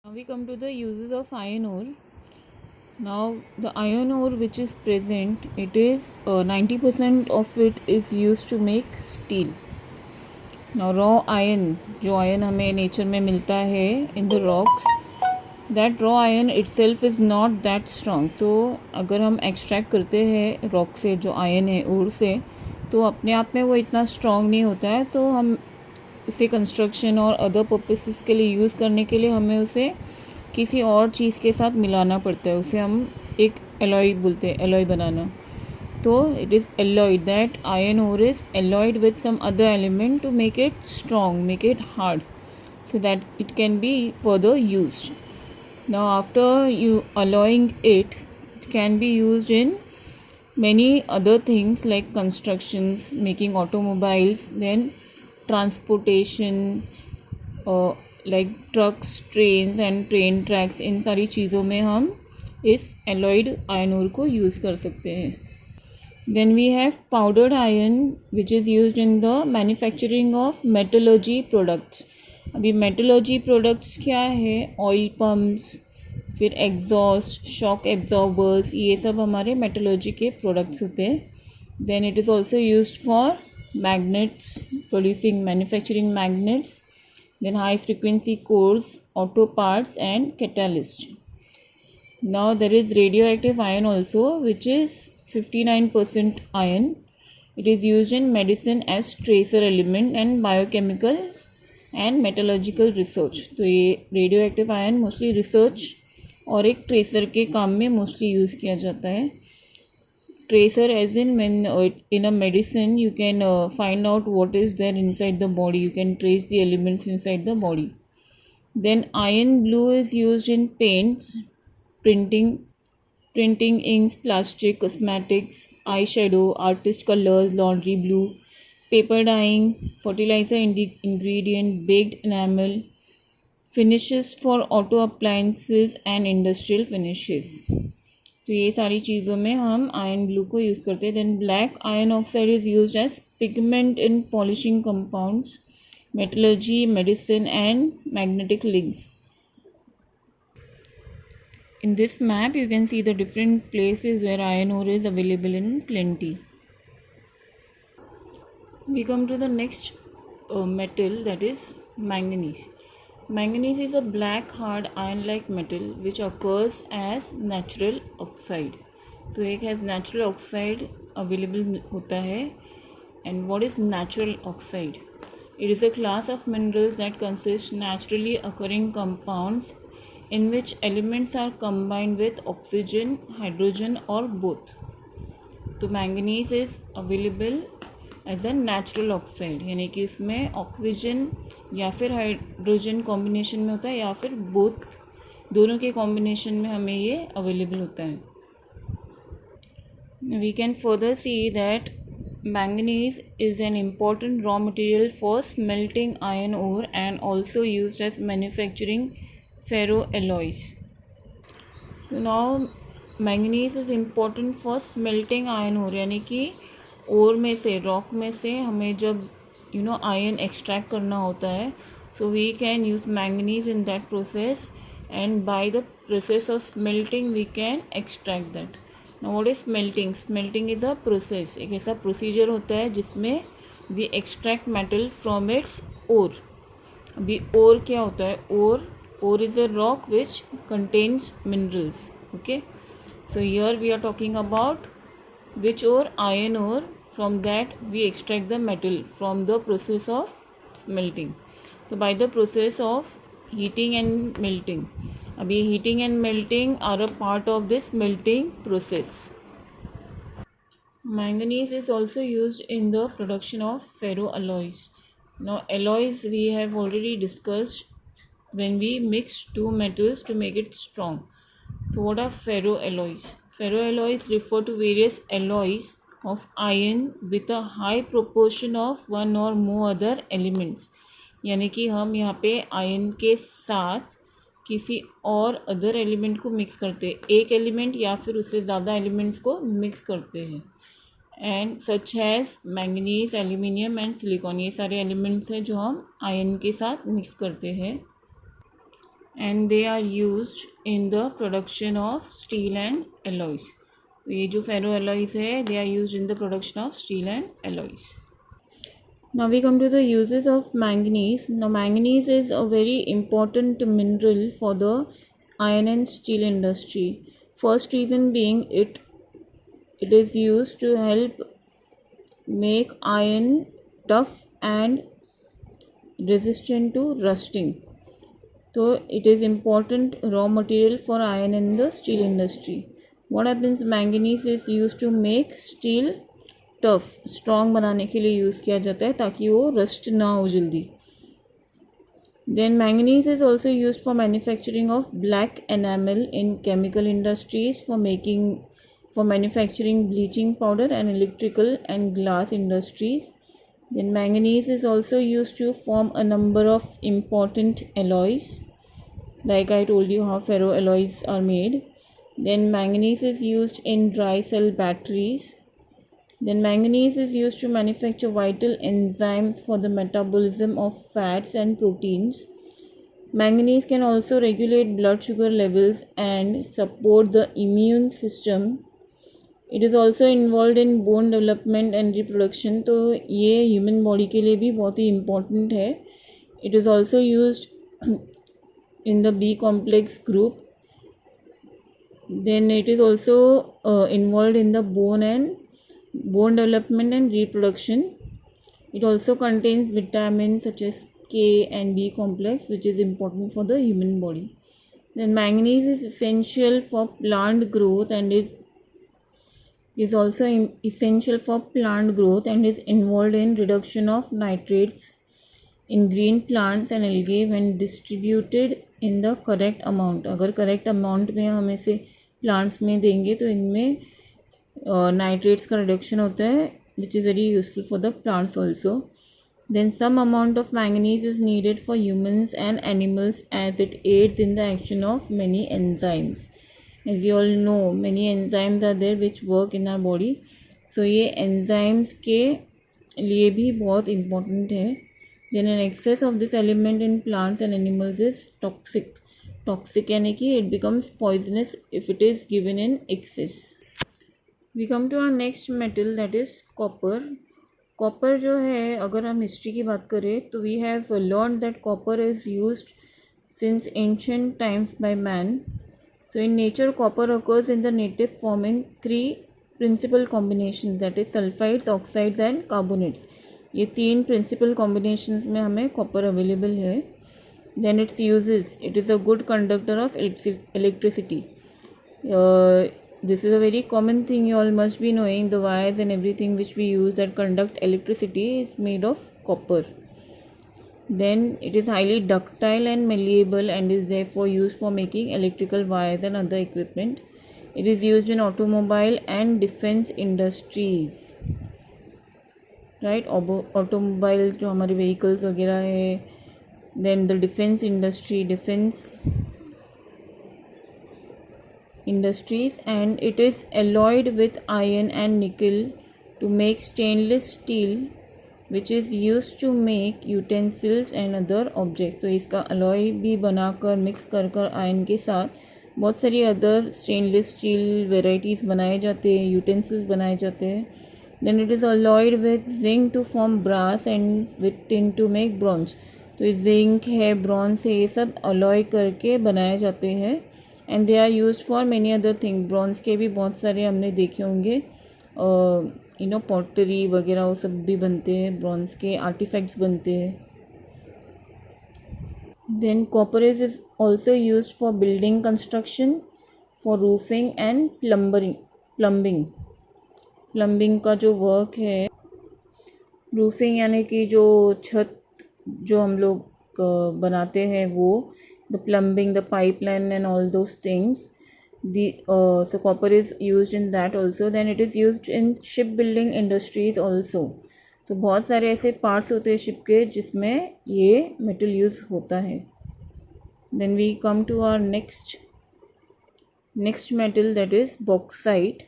Now we come to the uses of iron ore. Now the iron ore which is present, it is 90% of it is used to make steel. Now raw iron, जो iron हमें nature में मिलता है in the rocks, that raw iron itself is not that strong. तो अगर हम extract करते हैं rock से जो iron है ore से, तो अपने आप में वो इतना strong नहीं होता है. तो हम उसे कंस्ट्रक्शन और अदर पर्पसेस के लिए यूज़ करने के लिए हमें उसे किसी और चीज़ के साथ मिलाना पड़ता है. उसे हम एक एलॉय बोलते हैं, एलॉय बनाना. तो it is alloyed, that iron ore is alloyed with some other element to make it strong, make it hard, so that it can be further used. Now after you alloying it, it can be used in many other things like constructions, making automobiles, then transportation, like trucks, trains and train tracks. इन सारी चीज़ों में हम इस alloyed iron ore को use कर सकते हैं. Then we have powdered iron which is used in the manufacturing of metallurgy products. अभी मेटलर्जी प्रोडक्ट्स क्या है? ऑयल पम्प्स, फिर एग्जॉस्ट, शॉक एब्जॉर्बर्स, ये सब हमारे मेटलर्जी के प्रोडक्ट्स होते हैं. Then it is also used for magnets, producing manufacturing magnets, then high frequency cores, auto parts and catalyst. Now there is radioactive iron also, which is 59% iron. It is used in medicine as tracer element and biochemical and metallurgical research. तो ये radioactive iron mostly research और एक tracer के काम में mostly use किया जाता है. Tracer as in when in a medicine you can find out what is there inside the body, you can trace the elements inside the body. Then iron blue is used in paints, printing inks, plastic, cosmetics, eyeshadow, artist colors, laundry blue, paper dyeing, fertilizer ingredient, baked enamel, finishes for auto appliances and industrial finishes. तो ये सारी चीज़ों में हम iron blue को use करते हैं. Then black iron oxide is used as pigment in polishing compounds, metallurgy, medicine and magnetic links. In this map you can see the different places where iron ore is available in plenty. We come to the next metal, that is manganese. Manganese is a black hard iron like metal which occurs as natural oxide. तो एक has natural oxide available होता है. And what is natural oxide? It is a class of minerals that consist naturally occurring compounds in which elements are combined with oxygen, hydrogen or both. तो manganese is available as a natural oxide, यानी कि इसमें oxygen या फिर hydrogen combination में होता है या फिर बोथ, दोनों के कॉम्बिनेशन में हमें ये अवेलेबल होता है. We can further see that manganese is an important raw material for smelting iron ore and also used as manufacturing ferro alloys. So now manganese is important for smelting iron ore, यानी कि ओर में से, rock में से हमें जब iron extract करना होता है, so we can use manganese in that process and by the process of smelting we can extract that. Now what is smelting? Smelting is a process, एक ऐसा प्रोसीजर होता है जिसमें we extract metal from its ore. अभी ore क्या होता है? Ore is a rock which contains minerals. Okay, so here we are talking about which ore? Iron ore. From that we extract the metal from the process of smelting. So by the process of heating and melting. अभी heating and melting are a part of this melting process. Manganese is also used in the production of ferroalloys. Now alloys we have already discussed when we mix two metals to make it strong. So what are ferroalloys? Ferroalloys refer to various alloys of iron with a high proportion of one or more other elements. यानी कि हम यहाँ पे iron के साथ किसी और other element को मिक्स करते हैं, एक एलिमेंट या फिर उससे ज़्यादा एलिमेंट्स को मिक्स करते हैं. And such has manganese, aluminium and silicon, ये सारे एलिमेंट्स हैं जो हम आयरन के साथ मिक्स करते हैं. and they are used in the production of steel and alloys. तो ये जो फेरो alloys है, they are used in the production of steel and alloys. Now we come to the uses of manganese. Now manganese is a very important mineral for the iron and steel industry. First reason being it is used to help make iron tough and resistant to rusting. So it is important raw material for iron in the steel industry. What happens, manganese is used to make steel tough, strong बनाने के लिए use किया जाता है ताकि वो rust ना हो जल्दी. Then manganese is also used for manufacturing of black enamel in chemical industries, for manufacturing bleaching powder and electrical and glass industries. Then manganese is also used to form a number of important alloys. Like I told you how ferroalloys are made. Then manganese is used in dry cell batteries. Then manganese is used to manufacture vital enzymes for the metabolism of fats and proteins. Manganese can also regulate blood sugar levels and support the immune system. It is also involved in bone development and reproduction. तो ये human body के लिए भी बहुत ही important है. It is also used in the B complex group. Then it is also involved in the bone development and reproduction. It also contains vitamins such as K and B complex, which is important for the human body. Then manganese is essential for plant growth and is also essential for plant growth and is involved in reduction of nitrates in green plants and algae when distributed in the correct amount. अगर correct amount में हम इसे plants में देंगे तो इनमें nitrates का reduction होता है, which is very useful for the plants also. Then some amount of manganese is needed for humans and animals as it aids in the action of many enzymes. As you all know, many enzymes are there which work in our body. So ये enzymes के लिए भी बहुत important है. Then an excess of this element in plants and animals is toxic. Toxic यानी कि it becomes poisonous if it is given in excess. We come to our next metal, that is copper. Copper जो है, अगर हम history की बात करें तो we have learned that copper is used since ancient times by man. So in nature, copper occurs in the native form in three principal combinations, that is sulfides, oxides and carbonates. ये तीन principal combinations में हमें copper available है. Then its uses, it is a good conductor of electricity. This is a very common thing, you all must be knowing. The wires and everything which we use that conduct electricity is made of copper. Then it is highly ductile and malleable and is therefore used for making electrical wires and other equipment. It is used in automobile and defense industries. Right, automobile जो हमारे vehicles वगैरह है. Then the defense industries, and it is alloyed with iron and nickel to make stainless steel, which is used to make utensils and other objects. तो इसका alloy भी बनाकर mix कर iron के साथ बहुत सारी अदर स्टेनलेस स्टील वेराइटीज़ बनाए जाते हैं, यूटेंसिल्स बनाए जाते हैं. Then it is alloyed with zinc to form brass and with tin to make bronze. तो zinc है, bronze है, ये सब alloy करके बनाए जाते हैं. And they are used for many other things. bronze के भी बहुत सारे हमने देखे होंगे, पॉटरी वगैरह वो सब भी बनते हैं, ब्रॉन्ज के आर्टिफैक्ट्स बनते हैं. Than copper is also used for building construction, for roofing and plumbing का जो वर्क है, रूफिंग यानी कि जो छत जो हम लोग बनाते हैं वो, the plumbing, the pipeline and all those things. So copper is used in that also. Then it is used in shipbuilding industries also. तो बहुत सारे ऐसे पार्ट्स होते हैं शिप के जिसमें ये मेटल यूज़ होता है. Then we come to our next metal, that is bauxite.